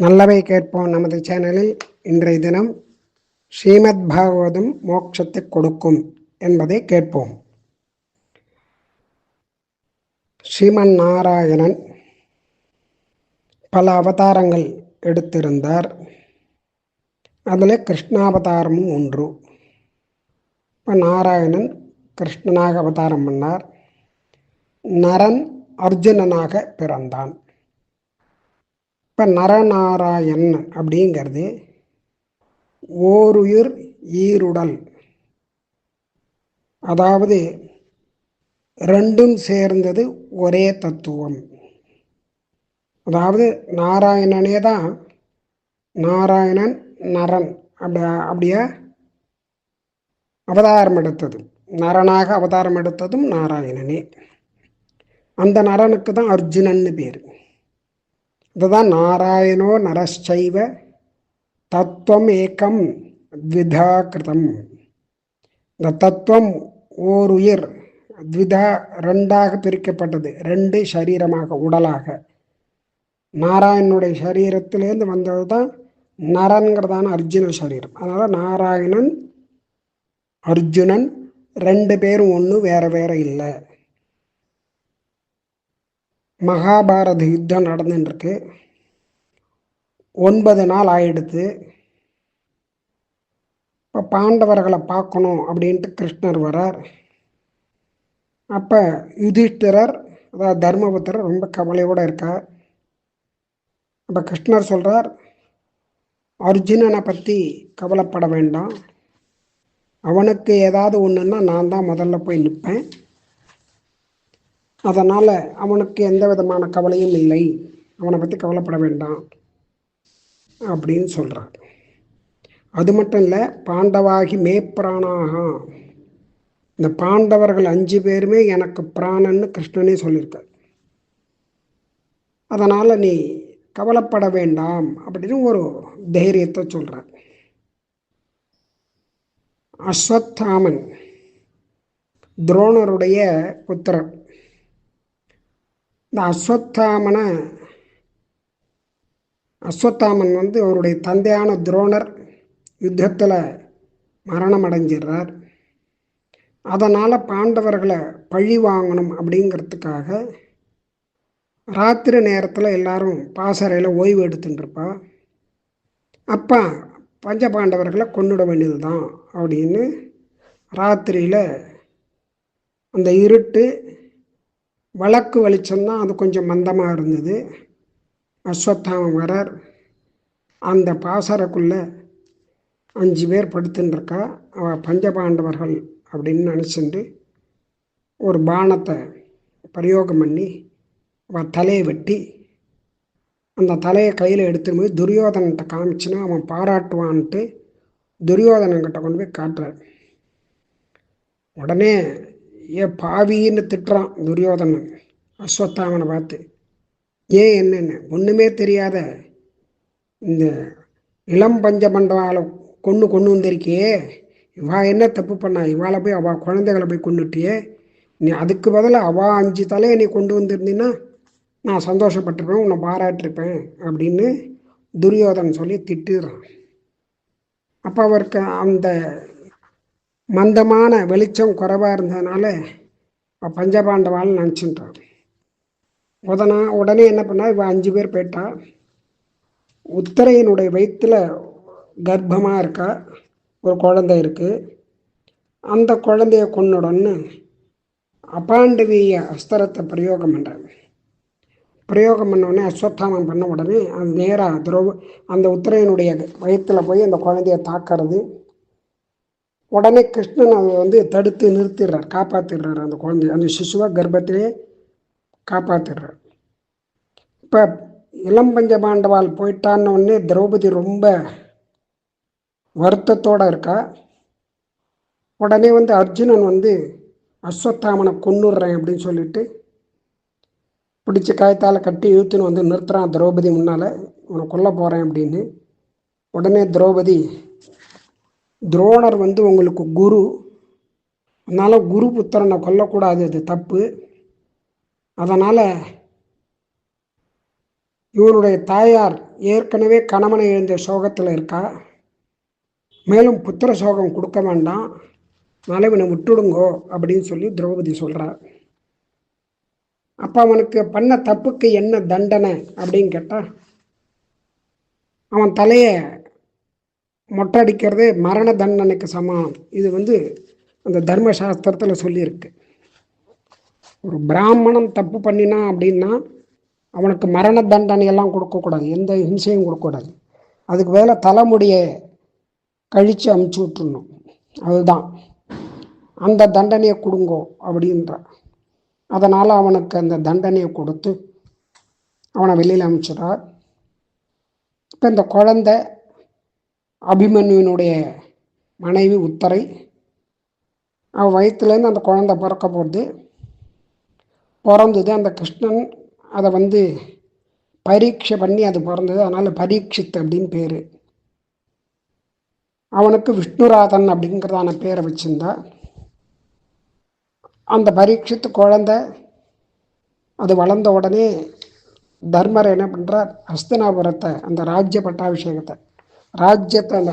நல்லவை கேட்போம் நமது சேனலில் இன்றைய தினம் ஸ்ரீமத் பாகவதம் மோட்சத்தை கொடுக்கும் என்பதை கேட்போம். ஸ்ரீமன் நாராயணன் பல அவதாரங்கள் எடுத்திருந்தார். அதில் கிருஷ்ணாவதாரமும் ஒன்று. இப்போ நாராயணன் கிருஷ்ணனாக அவதாரம் பண்ணார். நரன் அர்ஜுனனாக பிறந்தான். இப்போ நரநாராயண் அப்படிங்கிறது ஓருயிர் ஈருடல், அதாவது ரெண்டும் சேர்ந்தது ஒரே தத்துவம். அதாவது நாராயணனே தான் நாராயணன் நரன் அப்படியே அவதாரம் எடுத்தது. நரனாக அவதாரம் எடுத்ததும் நாராயணனே. அந்த நரனுக்கு தான் அர்ஜுனன்னு பேர். இதுதான் நாராயணோ நரச்சைவ தத்துவம் ஏகம் த்விதா கிருதம். இந்த தத்துவம் ஓர் உயிர், த்விதா ரெண்டாக பிரிக்கப்பட்டது, ரெண்டு சரீரமாக உடலாக. நாராயணனுடைய சரீரத்திலேருந்து வந்தது தான் நரன்கிறதான அர்ஜுன சரீரம். அதனால் நாராயணன் அர்ஜுனன் ரெண்டு பேரும் ஒன்று, வேற வேற இல்லை. மகாபாரத யுத்தம் நடந்துருக்கு. 9 நாள் ஆயிடுத்து. இப்போ பாண்டவர்களை பார்க்கணும் அப்படின்ட்டு கிருஷ்ணர் வரார். அப்போ யுதிஷ்டிரர், அதாவது தர்மபுத்திரர் ரொம்ப கவலையோடு இருக்கார். அப்போ கிருஷ்ணர் சொல்கிறார், அர்ஜுனனை பற்றி கவலைப்பட வேண்டாம், அவனுக்கு ஏதாவது ஒன்றுன்னா நான் தான் முதல்ல போய் நிற்பேன், அதனால் அவனுக்கு எந்த விதமான கவலையும் இல்லை, அவனை பற்றி கவலைப்பட வேண்டாம் அப்படின்னு சொல்கிறார். அது மட்டும் இல்லை, பாண்டவாகி மே பிராணாக, இந்த பாண்டவர்கள் 5 பேருமே எனக்கு பிராணன்னு கிருஷ்ணனே சொல்லியிருக்கார். அதனால் நீ கவலைப்பட வேண்டாம் அப்படின்னு ஒரு தைரியத்தை சொல்கிறார். அஸ்வத்தாமன் துரோணருடைய புத்திரர். இந்த அஸ்வத்தாமன் அவருடைய தந்தையான துரோணர் யுத்தத்தில் மரணம் அடைஞ்சிடுறார். அதனால் பாண்டவர்களை பழி வாங்கணும் அப்படிங்கிறதுக்காக ராத்திரி நேரத்தில் எல்லாரும் பாசறையில் ஓய்வு எடுத்துட்டுருப்பா. அப்போ பஞ்ச பாண்டவர்களை கொன்னுட வேண்டியது தான் அப்படின்னு ராத்திரியில் அந்த இருட்டு, வழக்கு வெளிச்சம்தான் அது கொஞ்சம் மந்தமாக இருந்தது. அஸ்வத்தாமன் வரார். அந்த பாசறைக்குள்ளே 5 பேர் படுத்துட்டுருக்கா. அவள் பஞ்சபாண்டவர்கள் அப்படின்னு நினச்சிட்டு ஒரு பானத்தை பிரயோகம் பண்ணி அவள் தலையை வெட்டி அந்த தலையை கையில் எடுத்துன்னு போய் துரியோதனன்கிட்ட காமிச்சுன்னா அவன் பாராட்டுவான்ட்டு துரியோதனன்கிட்ட கொண்டு போய் காட்டுறார். உடனே பாவின்னு திட்டுறான் துரியோதனன் அஸ்வத்தாமனை பார்த்து. ஏன் என்னென்ன ஒன்றுமே தெரியாத இந்த இளம் பஞ்சபண்டவாளை கொண்டு வந்திருக்கியே, இவள் என்ன தப்பு பண்ணா, இவாளை போய் அவள் குழந்தைகளை போய் கொண்டுட்டியே, நீ அதுக்கு பதிலாக அவள் 5 தலையை நீ கொண்டு வந்திருந்தீன்னா நான் சந்தோஷப்பட்டிருப்பேன், உன்னை பாராட்டிருப்பேன் அப்படின்னு துரியோதனன் சொல்லி திட்டுறான். அப்போ அவருக்கு அந்த மந்தமான வெளிச்சம் குறைவாக இருந்ததுனால பஞ்சபாண்டவாள் நினச்சிட்டான். உடனே என்ன பண்ணா, இவள் 5 பேர் போயிட்டா. உத்தரையனுடைய வயிற்றில் கர்ப்பமாக இருக்கா, ஒரு குழந்தை இருக்குது. அந்த குழந்தைய கொன்னுடன்னு அபாண்டவீய அஸ்திரத்தை பிரயோகம் பண்ணுறாங்க. பிரயோகம் பண்ண அஸ்வத்தாமன் பண்ண உடனே அது நேராக அந்த உத்தரையனுடைய வயிற்றில் போய் அந்த குழந்தைய தாக்கிறது. உடனே கிருஷ்ணன் அதை தடுத்து நிறுத்திடுறார், காப்பாற்றிடுறார். அந்த குழந்தைய, அந்த சிசுவை கர்ப்பத்திலே காப்பாற்றிடுறார். இப்போ இளம் பஞ்ச பாண்டவாள் போயிட்டான்னு உடனே திரௌபதி ரொம்ப வருத்தத்தோடு இருக்கா. உடனே அர்ஜுனன் அஸ்வத்தாமனை கொன்னுடுறேன் அப்படின்னு சொல்லிட்டு பிடிச்சி காயத்தால் கட்டி இழுத்துன்னு நிறுத்துறான் திரௌபதி முன்னால், உன்னை கொல்ல போகிறேன் அப்படின்னு. உடனே திரௌபதி, துரோணர் உங்களுக்கு குரு, அதனால் குரு புத்திரனை கொல்லக்கூடாது, அது தப்பு, அதனால் இவனுடைய தாயார் ஏற்கனவே கணவனை இழந்த சோகத்தில் இருக்கா. மேலும் புத்திர சோகம் கொடுக்க வேண்டாம், இவனை விட்டுடுங்கோ அப்படின்னு சொல்லி திரௌபதி சொல்கிறார். அப்போ அவனுக்கு பண்ண தப்புக்கு என்ன தண்டனை அப்படின்னு கேட்டால், அவன் தலையை மொட்டடிக்கிறது மரண தண்டனைக்கு சமானம். இது அந்த தர்மசாஸ்திரத்தில் சொல்லியிருக்கு. ஒரு பிராமணன் தப்பு பண்ணினான் அப்படின்னா அவனுக்கு மரண தண்டனையெல்லாம் கொடுக்கக்கூடாது, எந்த ஹிம்சையும் கொடுக்கக்கூடாது. அதுக்கு வேலை தலைமுடியை கழித்து அமுச்சு விட்டுடணும். அதுதான் அந்த தண்டனையை கொடுங்கோ அப்படின்ற. அதனால் அவனுக்கு அந்த தண்டனையை கொடுத்து அவனை வெளியில் அனுப்பிச்சிடார். இப்போ இந்த குழந்தை அபிமன்யுவினுடைய மனைவி உத்தரை, அவன் வயிற்றுலேருந்து அந்த குழந்தை பிறக்க போகுது. பிறந்தது அந்த கிருஷ்ணன் அதை பரீட்சை பண்ணி அது பிறந்தது. அதனால் பரீட்சித் அப்படின்னு பேர். அவனுக்கு விஷ்ணுராதன் அப்படிங்கிறதான பேரை வச்சிருந்தா. அந்த பரீட்சித்து குழந்தை அது வளர்ந்த உடனே தர்மர் என்ன பண்ணுறார், ஹஸ்தினாபுரத்தை அந்த ராஜ்ய பட்டாபிஷேகத்தை ராஜ்யத்தை அந்த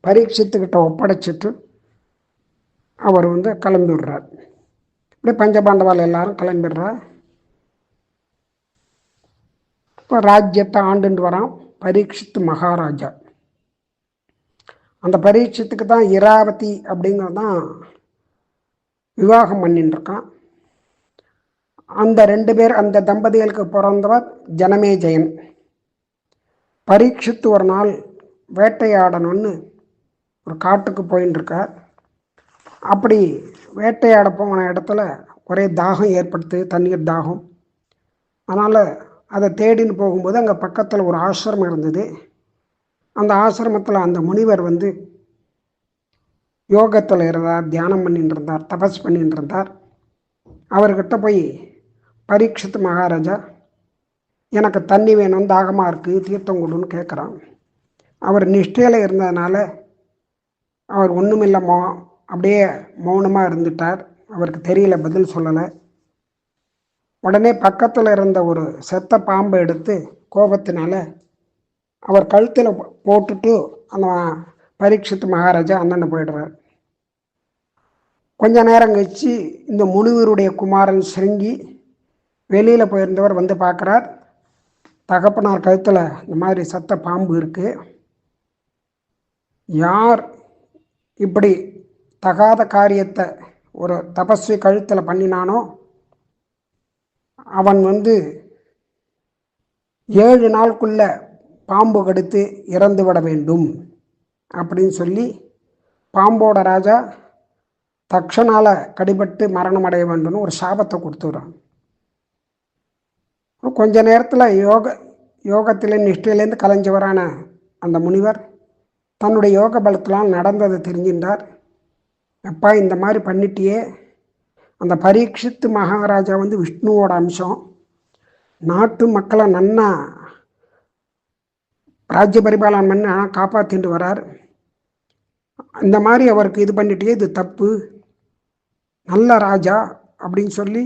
பரீட்சித்துக்கிட்ட ஒப்படைச்சிட்டு அவர் கிளம்பி விடுறார். இப்படி பஞ்சபாண்டவால் எல்லாரும் கிளம்பிடுறா. இப்போ ராஜ்யத்தை ஆண்டுண்டு வரான் பரீட்சித்து மகாராஜா. அந்த பரீட்சத்துக்கு தான் இராவதி அப்படிங்கிறது தான் விவாகம் பண்ணிட்டு இருக்கான். அந்த 2 பேர், அந்த தம்பதிகளுக்கு பிறந்தவர் ஜனமேஜயன். பரீட்சித்து ஒரு நாள் வேட்டையாடணும்னு ஒரு காட்டுக்கு போயின்னு இருக்கார். அப்படி வேட்டையாட போன இடத்துல ஒரே தாகம் ஏற்படுத்து, தண்ணீர் தாகம். அதனால் அதை தேடின்னு போகும்போது அங்கே பக்கத்தில் ஒரு ஆசிரமம் இருந்தது. அந்த ஆசிரமத்தில் அந்த முனிவர் யோகத்தில் இருந்தார், தியானம் பண்ணிட்டு இருந்தார், தபஸ் பண்ணிட்டு இருந்தார். அவர்கிட்ட போய் பரீட்சித்து மகாராஜா எனக்கு தண்ணி வேணும், தாகமாக இருக்குது, தீர்த்தம் கொடுன்னு கேட்குறான். அவர் நிஷ்டையில் இருந்ததுனால அவர் ஒன்றுமில்லை, அப்படியே மௌனமாக இருந்துட்டார். அவருக்கு தெரியல, பதில் சொல்லலை. உடனே பக்கத்தில் இருந்த ஒரு செத்த பாம்பை எடுத்து கோபத்தினால அவர் கழுத்தில் போட்டுட்டு அந்த பரீட்சித்து மகாராஜா அண்ணனை போயிடுறார். கொஞ்ச நேரம் கழிச்சு இந்த முனிவருடைய குமாரன் சிருங்கி வெளியில் போயிருந்தவர் பார்க்குறார். தகப்பனார் கழுத்தில் இந்த மாதிரி சத்த பாம்பு இருக்குது. யார் இப்படி தகாத காரியத்தை ஒரு தபஸ்வி கழுத்தில் பண்ணினானோ அவன் 7 நாளுக்குள்ள பாம்பு கடித்து இறந்து விட வேண்டும் அப்படின்னு சொல்லி பாம்போட ராஜா தக்ஷனால் கடிபட்டு மரணம் அடைய வேண்டும்னு ஒரு சாபத்தை கொடுத்துடுறான். கொஞ்ச நேரத்தில் யோகத்தில் நிஷ்டையிலேருந்து கலைஞ்சவரான அந்த முனிவர் தன்னுடைய யோக பலத்தினால் நடந்ததை தெரிஞ்சின்றார். எப்பா இந்த மாதிரி பண்ணிட்டியே, அந்த பரீட்சித்து மகாராஜா விஷ்ணுவோட அம்சம், நாட்டு மக்களை நன்னா ராஜ்ய பரிபாலனம் பண்ண காப்பாற்றிட்டு வரார். இந்த மாதிரி அவருக்கு இது பண்ணிட்டே, இது தப்பு, நல்ல ராஜா அப்படின்னு சொல்லி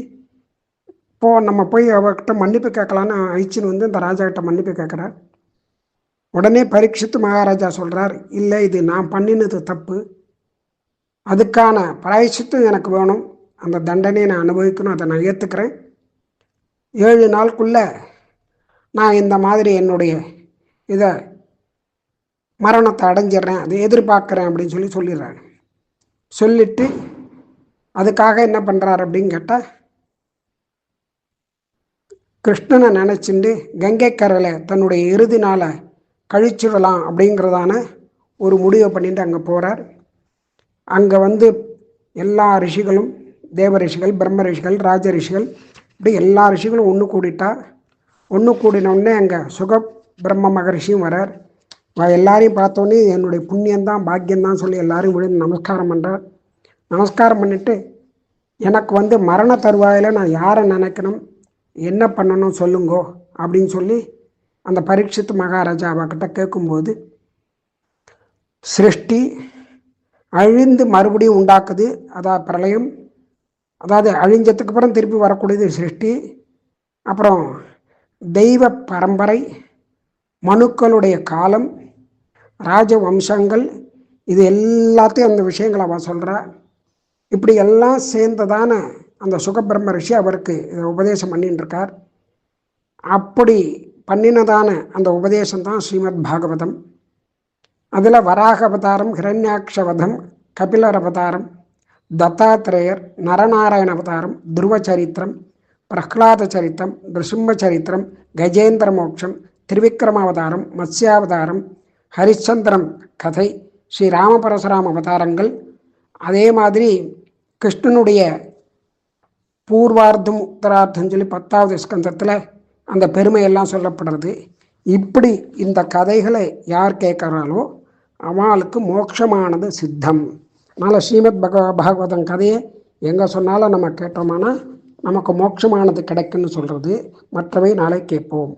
இப்போது நம்ம போய் அவர்கிட்ட மன்னிப்பு கேட்கலான்னு அழிச்சின்னு இந்த ராஜா கிட்ட மன்னிப்பு கேட்குறார். உடனே பரீட்சித்து மகாராஜா சொல்கிறார், இல்லை இது நான் பண்ணினது தப்பு, அதுக்கான பிராயச்சித்தம் எனக்கு வேணும், அந்த தண்டனையை நான் அனுபவிக்கணும், அதை நான் ஏற்றுக்கிறேன். 7 நாளுக்குள்ளே நான் இந்த மாதிரி என்னுடைய இதை மரணத்தை அடைஞ்சிட்றேன், அதை எதிர்பார்க்குறேன் அப்படின்னு சொல்லிடுறாரு. சொல்லிட்டு அதுக்காக என்ன பண்ணுறார் அப்படின்னு கேட்டால், கிருஷ்ணனை நினச்சிண்டு கங்கை கரையில் தன்னுடைய இறுதி நாளை கழிச்சிடலாம் அப்படிங்கிறதான ஒரு முடிவை பண்ணிட்டு அங்கே போகிறார். அங்கே எல்லா ரிஷிகளும், தேவ ரிஷிகள், பிரம்ம ரிஷிகள், ராஜ ரிஷிகள், இப்படி எல்லா ரிஷிகளும் ஒன்று கூடிட்டா. ஒன்று கூடினோடனே அங்கே சுக பிரம்ம மகரிஷியும் வரார். எல்லாரையும் பார்த்தோன்னே என்னுடைய புண்ணியந்தான் பாக்கியந்தான் சொல்லி எல்லாரையும் விழுந்து நமஸ்காரம் பண்ணுறார். நமஸ்காரம் பண்ணிவிட்டு எனக்கு மரண தருவாயில் நான் யாரை நினைக்கணும், என்ன பண்ணணும் சொல்லுங்கோ அப்படின்னு சொல்லி அந்த பரீட்சித்து மகாராஜா அவகிட்ட கேட்கும்போது, சிருஷ்டி அழிந்து மறுபடியும் உண்டாக்குது, அதாவது பிரளயம், அதாவது அழிஞ்சதுக்கு அப்புறம் திருப்பி வரக்கூடியது சிருஷ்டி. அப்புறம் தெய்வ பரம்பரை, மனுக்களுடைய காலம், ராஜவம்சங்கள், இது எல்லாத்தையும் அந்த விஷயங்களை அவன் சொல்கிறா. இப்படி எல்லாம் சேர்ந்ததான அந்த சுகபிரம்ம ரிஷி அவருக்கு இதை உபதேசம் பண்ணின்னு இருக்கார். அப்படி பண்ணினதான அந்த உபதேசம்தான் ஸ்ரீமத் பாகவதம். அதில் வராக அவதாரம், ஹிரண்யாட்சவதம், கபிலர் அவதாரம், தத்தாத்திரேயர், நரநாராயண அவதாரம், துருவ சரித்திரம், பிரஹ்லாத சரித்திரம், நிருசிம்ம சரித்திரம், கஜேந்திர மோட்சம், திரிவிக்ரமாவதாரம், மத்ஸ்யாவதாரம், ஹரிச்சந்திரம் கதை, ஸ்ரீ ராமபரசுராம அவதாரங்கள், அதே மாதிரி கிருஷ்ணனுடைய பூர்வார்த்தம் உத்தரார்த்தம் சொல்லி 10வது ஸ்கந்தத்தில் அந்த பெருமையெல்லாம் சொல்லப்படுறது. இப்படி இந்த கதைகளை யார் கேட்குறாலோ அவளுக்கு மோட்சமானது சித்தம். அதனால் ஸ்ரீமத் பாகவதம் கதையை எங்கே சொன்னாலும் நம்ம கேட்டோம்னா நமக்கு மோட்சமானது கிடைக்குன்னு சொல்கிறது. மற்றவை நாளை கேட்போம்.